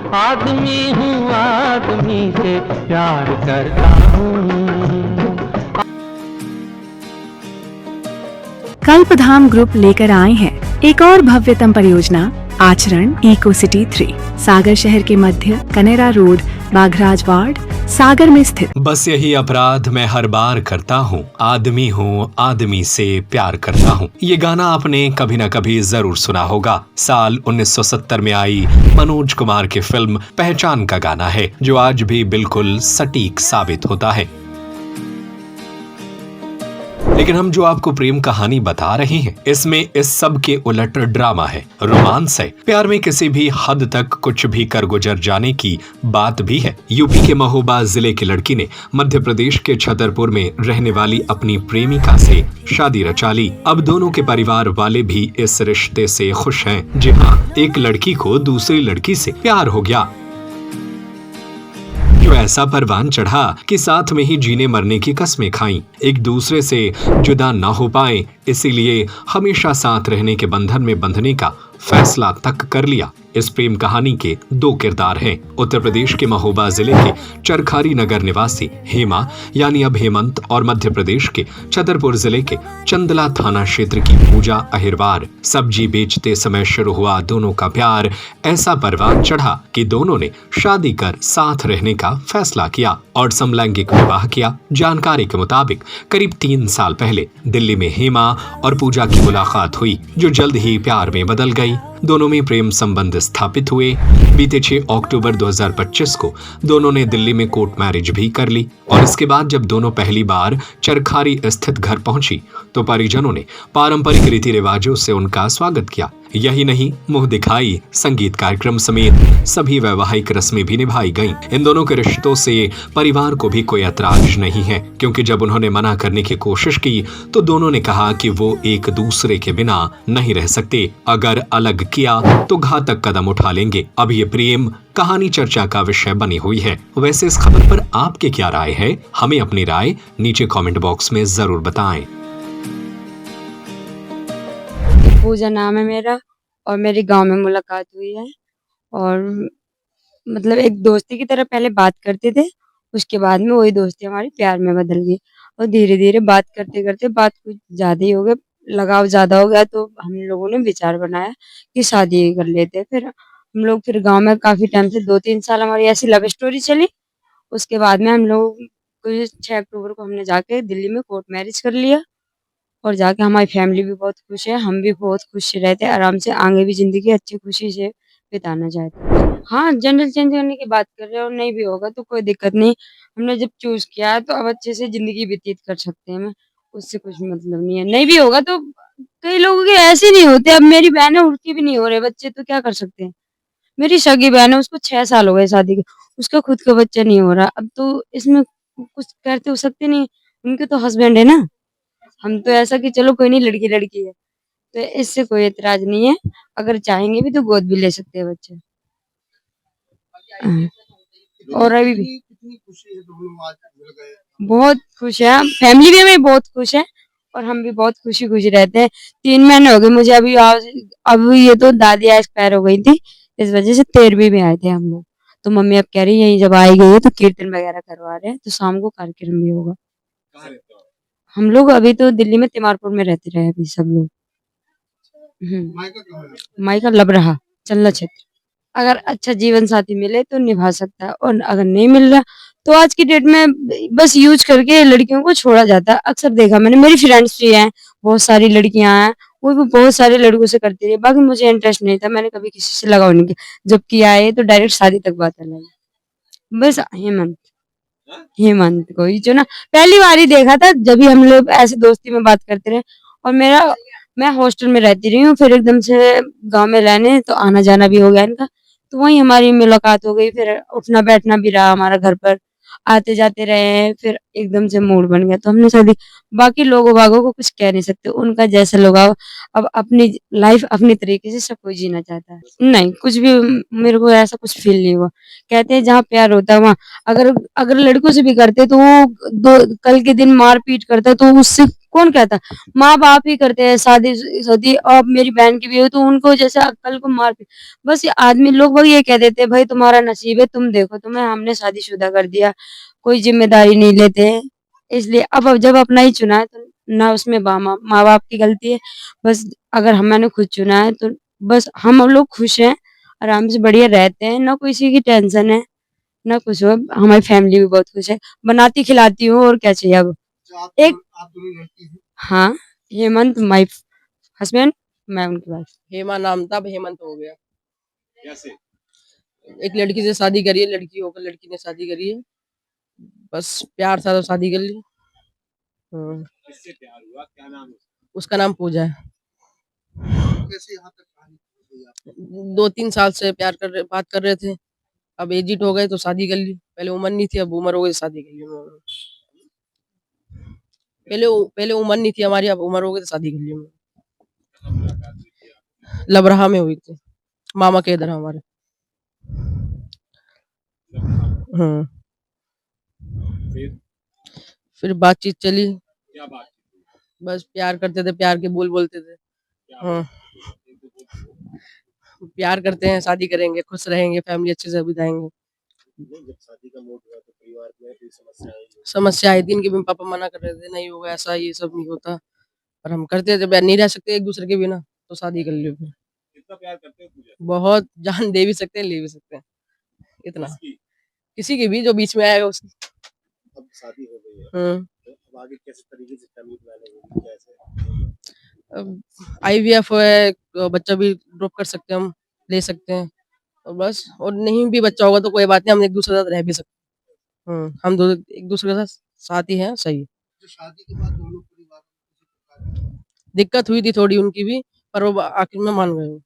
आदमी हूँ, आदमी से प्यार करता हूँ। कल्पधाम ग्रुप लेकर आए हैं एक और भव्यतम परियोजना आचरण इको सिटी 3, सागर शहर के मध्य कनेरा रोड, बाघराज वार्ड, सागर में स्थित। बस यही अपराध मैं हर बार करता हूँ, आदमी हूँ, आदमी से प्यार करता हूँ। ये गाना आपने कभी न कभी जरूर सुना होगा। साल 1970 में आई मनोज कुमार की फिल्म पहचान का गाना है, जो आज भी बिल्कुल सटीक साबित होता है। लेकिन हम जो आपको प्रेम कहानी बता रहे हैं, इसमें इस सब के उलट ड्रामा है, रोमांस है, प्यार में किसी भी हद तक कुछ भी कर गुजर जाने की बात भी है। यूपी के महोबा जिले की लड़की ने मध्य प्रदेश के छतरपुर में रहने वाली अपनी प्रेमिका से शादी रचा ली। अब दोनों के परिवार वाले भी इस रिश्ते से खुश हैं। जी हाँ, एक लड़की को दूसरी लड़की से प्यार हो गया, जो ऐसा परवान चढ़ा कि साथ में ही जीने मरने की कस्में खाईं, एक दूसरे से जुदा ना हो पाए, इसीलिए हमेशा साथ रहने के बंधन में बंधने का फैसला तक कर लिया। इस प्रेम कहानी के दो किरदार हैं। उत्तर प्रदेश के महोबा जिले के चरखारी नगर निवासी हेमा यानी अब हेमंत और मध्य प्रदेश के छतरपुर जिले के चंदला थाना क्षेत्र की पूजा अहिरवार। सब्जी बेचते समय शुरू हुआ दोनों का प्यार ऐसा परवान चढ़ा कि दोनों ने शादी कर साथ रहने का फैसला किया और समलैंगिक विवाह किया। जानकारी के मुताबिक करीब 3 साल पहले दिल्ली में हेमा और पूजा की मुलाकात हुई, जो जल्द ही प्यार में बदल गई। दोनों में प्रेम संबंध स्थापित हुए। बीते 6 अक्टूबर 2025 को दोनों ने दिल्ली में कोर्ट मैरिज भी कर ली और इसके बाद जब दोनों पहली बार चरखारी स्थित घर पहुंची तो परिजनों ने पारंपरिक रीति रिवाजों से उनका स्वागत किया। यही नहीं, मुंह दिखाई, संगीत कार्यक्रम समेत सभी वैवाहिक रस्में भी निभाई गईं। इन दोनों के रिश्तों से परिवार को भी कोई ऐतराज नहीं है, क्योंकि जब उन्होंने मना करने की कोशिश की तो दोनों ने कहा कि वो एक दूसरे के बिना नहीं रह सकते, अगर अलग किया तो घातक कदम उठा लेंगे। अब ये प्रेम कहानी चर्चा का विषय बनी हुई है। वैसे इस खबर पर आपकी क्या राय है? हमें अपनी राय नीचे कमेंट बॉक्स में जरूर बताएं। पूजा नाम है मेरा और मेरी गांव में मुलाकात हुई है और मतलब एक दोस्ती की तरह पहले बात करते थे, उसके बाद में वही दोस्ती हमारी प्यार में बदल गई और धीरे धीरे बात करते करते बात कुछ ज्यादा ही हो गया, लगाव ज्यादा हो गया, तो हम लोगों ने विचार बनाया कि शादी कर लेते हैं। फिर गांव में काफी टाइम से 2-3 साल हमारी ऐसी लव स्टोरी चली। उसके बाद में हम लोग को 6 अक्टूबर को हमने जाके दिल्ली में कोर्ट मैरिज कर लिया और जाके हमारी फैमिली भी बहुत खुश है, हम भी बहुत खुश रहते हैं, आराम से आगे भी जिंदगी अच्छी खुशी से बिताना चाहते हैं। हाँ, जेंडर चेंज करने की बात कर रहे हो, नहीं भी होगा तो कोई दिक्कत नहीं। हमने जब चूज किया है तो अब अच्छे से जिंदगी व्यतीत कर सकते हैं, हमें उससे कुछ मतलब नहीं है। नहीं भी होगा तो कई लोगों के ऐसे नहीं होते। अब मेरी बहन है, उनके भी नहीं हो रहे बच्चे, तो क्या कर सकते हैं। मेरी सगी बहन है, उसको 6 साल हो गए शादी के, उसका खुद का बच्चा नहीं हो रहा। अब तो इसमें कुछ करते हो सकते नहीं, उनके तो हस्बैंड है ना। हम तो ऐसा कि चलो कोई नहीं, लड़की लड़की है, तो इससे कोई एतराज नहीं है। अगर चाहेंगे भी तो गोद भी ले सकते हैं बच्चे। हाँ। और अभी भी बहुत खुश है, फैमिली भी हमें बहुत खुश है और हम भी बहुत खुशी खुशी रहते हैं। 3 महीने हो गए मुझे अब ये तो दादी एक्सपायर हो गई थी, इस वजह से 13वीं में आए थे हम लोग। तो मम्मी अब कह रही है यहीं जब आई गई है तो कीर्तन वगैरह करवा रहे हैं, तो शाम को कार्यक्रम भी होगा। हम लोग अभी तो दिल्ली में तिमारपुर में रहते रहे अभी सब लोग। मायका लबरहा, चंदला क्षेत्र। अगर अच्छा जीवन साथी मिले तो निभा सकता है और अगर नहीं मिल रहा तो आज की डेट में बस यूज करके लड़कियों को छोड़ा जाता है। अक्सर देखा मैंने, मेरी फ्रेंड्स भी हैं, बहुत सारी लड़कियां हैं, वो भी बहुत सारे लड़कों से करती रही। बाकी मुझे इंटरेस्ट नहीं था, मैंने कभी किसी से लगाव नहीं किया। जब किया है तो डायरेक्ट शादी तक बात अलग है। बस हेमंत को ही जो ना पहली बार ही देखा था, जब भी हम लोग ऐसे दोस्ती में बात करते रहे। और मैं हॉस्टल में रहती रही हूँ, फिर एकदम से गांव में रहने तो आना जाना भी हो गया इनका, तो वहीं हमारी मुलाकात हो गई। फिर उठना बैठना भी रहा हमारा, घर पर आते जाते रहे, फिर एकदम से मूड बन गया तो हमने शादी। बाकी लोगों बागों को कुछ कह नहीं सकते, उनका जैसा लोग आओ। अब अपनी लाइफ अपनी तरीके से सब कोई जीना चाहता है। नहीं, कुछ भी मेरे को ऐसा कुछ फील नहीं हुआ। कहते हैं जहाँ प्यार होता है वहाँ, अगर अगर लड़कों से भी करते तो वो कल के दिन मार पीट करता तो उससे कौन कहता, माँ बाप ही करते हैं शादी शादी। अब मेरी बहन की भी हुई तो उनको जैसे कल को मार बस ये आदमी लोग वही ये कह देते हैं, भाई तुम्हारा नसीब है, तुम देखो तुम्हें हमने शादीशुदा कर दिया, कोई जिम्मेदारी नहीं लेते हैं। इसलिए अब जब अपना ही चुना है तो ना उसमें माँ बाप की गलती है। बस अगर मैंने खुद चुना है तो बस हम लोग खुश हैं, आराम से बढ़िया रहते हैं, ना किसी की टेंशन है ना कुछ हो। हमारी फैमिली भी बहुत खुश है, बनाती खिलाती हूँ और क्या चाहिए अब। एक हाँ, हेमंत माई हस्बैंड, मैं उनकी वाइफ। हेमा नाम था, अब हेमंत हो गया। कैसे? एक लड़की से शादी करी है, लड़की होकर लड़की ने शादी करी है, बस प्यार था तो शादी कर ली। किससे प्यार हुआ, क्या नाम है उसका? नाम पूजा है। कैसे यहाँ तक कहानी पहुंच गई? 2-3 साल से बात कर रहे थे, अब एजिट हो गए तो शादी कर ली। पहले उम्र नहीं थी, अब उम्र हो गई तो शादी कर ली। पहले उम्र नहीं थी हमारी, अब उम्र हो गई तो शादी कर ली। लबरहा में हुई थी, मामा के इधर हमारे। फिर बातचीत चली। क्या बात? बस प्यार करते थे, प्यार के बोल बोलते थे। हाँ, प्यार करते हैं, शादी करेंगे, खुश रहेंगे, फैमिली अच्छे से बिताएंगे। जब शादी का मूड हुआ तो परिवार में कोई समस्या आई थी। इनके भी पापा मना कर रहे थे, नहीं होगा ऐसा, ये सब नहीं होता, पर हम करते थे, नहीं रह सकते एक दूसरे के बिना, तो शादी कर ली। कितना प्यार करते हो पूजा? बहुत, जान दे भी सकते हैं, ले भी सकते हैं, इतना। किसी के भी जो बीच में आएगा उसकी। अब शादी हो गई है, अब आगे कैसे तरीके से फैमिली प्लानिंग होगी, कैसे? अब IVF है, बच्चा भी ड्रॉप कर सकते हैं, हम ले सकते हैं, और बस। और नहीं भी बच्चा होगा तो कोई बात नहीं, हम एक दूसरे के साथ रह भी सकते हैं। हम दो एक दूसरे के साथ ही हैं, सही। तो शादी के बाद दोनों परिवार दिक्कत हुई थी थोड़ी उनकी भी, पर वो आखिर में मान गए।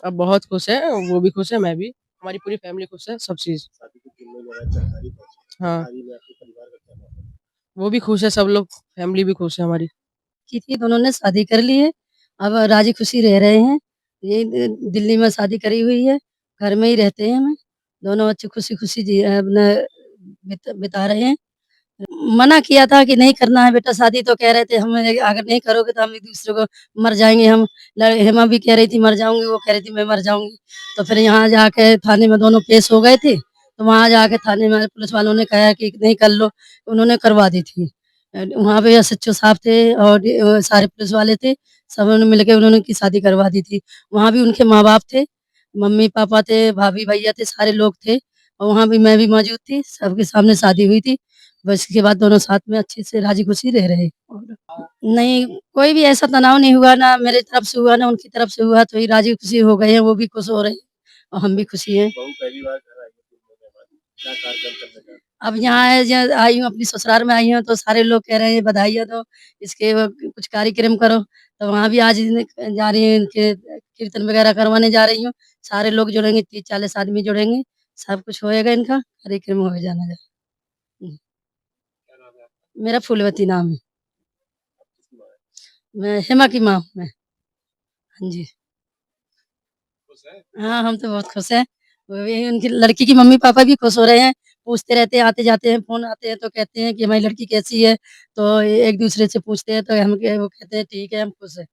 अब बहुत खुश है, वो भी खुश है, मैं भी, हमारी पूरी फैमिली खुश है, सब चीज। हाँ, वो भी खुश है, सब लोग, फैमिली भी खुश है हमारी। की थी, दोनों ने शादी कर ली है, अब राजी खुशी रह रहे हैं। ये दिल्ली में शादी करी हुई है, घर में ही रहते हैं, हम दोनों अच्छी खुशी खुशी अपना बिता रहे हैं। मना किया था कि नहीं करना है बेटा शादी, तो कह रहे थे हम अगर नहीं करोगे तो हम एक दूसरे को मर जाएंगे। हम हेमा भी कह रही थी मर जाऊंगी, वो कह रही थी मैं मर जाऊंगी। तो फिर यहाँ जाके थाने में दोनों पेश हो गए थे, तो वहाँ जाके थाने में पुलिस वालों ने कहा कि नहीं कर लो, उन्होंने करवा दी थी। वहाँ पे SHO साहब थे और सारे पुलिस वाले थे, सब ने मिलकर उन्होंने की शादी करवा दी थी। वहाँ भी उनके माँ बाप थे, मम्मी पापा थे, भाभी भैया थे, सारे लोग थे, और वहाँ भी मैं भी मौजूद थी, सबके सामने शादी हुई थी। बस इसके बाद दोनों साथ में अच्छे से राजी खुशी रह रहे। नहीं, कोई भी ऐसा तनाव नहीं हुआ, ना मेरे तरफ से हुआ ना उनकी तरफ से हुआ, तो ये राजी खुशी हो गए हैं, वो भी खुश हो रहे हैं और हम भी खुशी हैं। अब यहाँ आई हूँ, अपनी ससुराल में आई हूँ, तो सारे लोग कह रहे हैं बधाइयाँ दो, इसके कुछ कार्यक्रम करो, तो वहाँ भी आज जा रही हूँ, इनके कीर्तन वगैरह करवाने जा रही हूँ। सारे लोग जुड़ेंगे, 30-40 आदमी जुड़ेंगे, सब कुछ होएगा, इनका कार्यक्रम हो जाना। मेरा फूलवती नाम है, मैं हेमा की माँ हूँ मैं। हाँ जी, हाँ हम तो बहुत खुश हैं। उनकी लड़की की मम्मी पापा भी खुश हो रहे हैं, पूछते रहते हैं, आते जाते हैं, फोन आते हैं तो कहते हैं कि हमारी लड़की कैसी है, तो एक दूसरे से पूछते हैं, तो वो कहते हैं ठीक है, हम खुश हैं,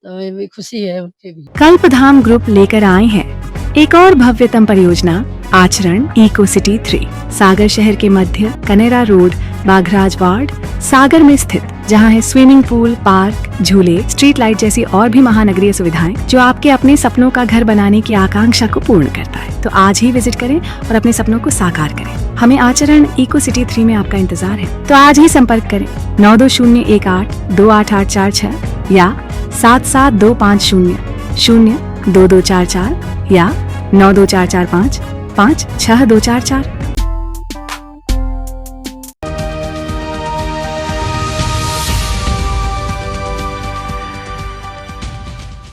तो ये भी खुशी है उनकी भी। कल्पधाम ग्रुप लेकर आए हैं एक और भव्यतम परियोजना, आचरण इको सिटी 3, सागर शहर के मध्य कनेरा रोड, बाघराज वार्ड, सागर में स्थित, जहां है स्विमिंग पूल, पार्क, झूले, स्ट्रीट लाइट जैसी और भी महानगरीय सुविधाएं, जो आपके अपने सपनों का घर बनाने की आकांक्षा को पूर्ण करता है। तो आज ही विजिट करें और अपने सपनों को साकार करें। हमें आचरण इको सिटी 3 में आपका इंतजार है, तो आज ही संपर्क करें 9201828846 या 7725002244 या 92445 56244।